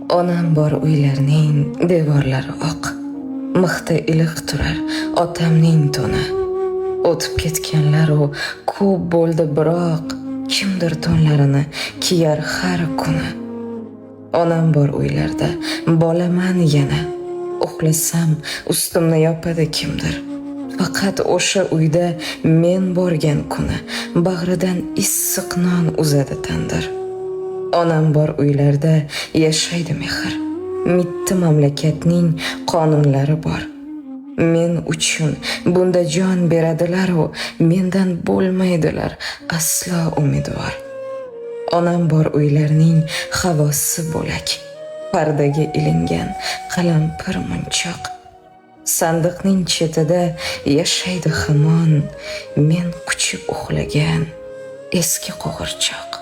Onam bor uylarning devorlari oq, mixda iliq turar otamning to'ni. O'tib ketganlar u ko'p bo'ldi, biroq kimdir to'nlarini kiyar har kuni. Onam bor uylarda bolaman yana, uxlasam ustimni yopadi kimdir. Faqat o'sha uyda men borgan kuni bag'ridan issiq non uzadi tandir. Onam bor uylarda yashaydi mehr, mitti mamlakatning qonunlari bor. Men uchun bunda jon beradilar u mendan bo'lmaydilar aslo umidvor. Onam bor uylarning havosi bo'lak, pardaga ilingan qalampir munchoq. Sandiqning chetida yashaydi hamon men quchib uxlagan eski qo'g'irchoq.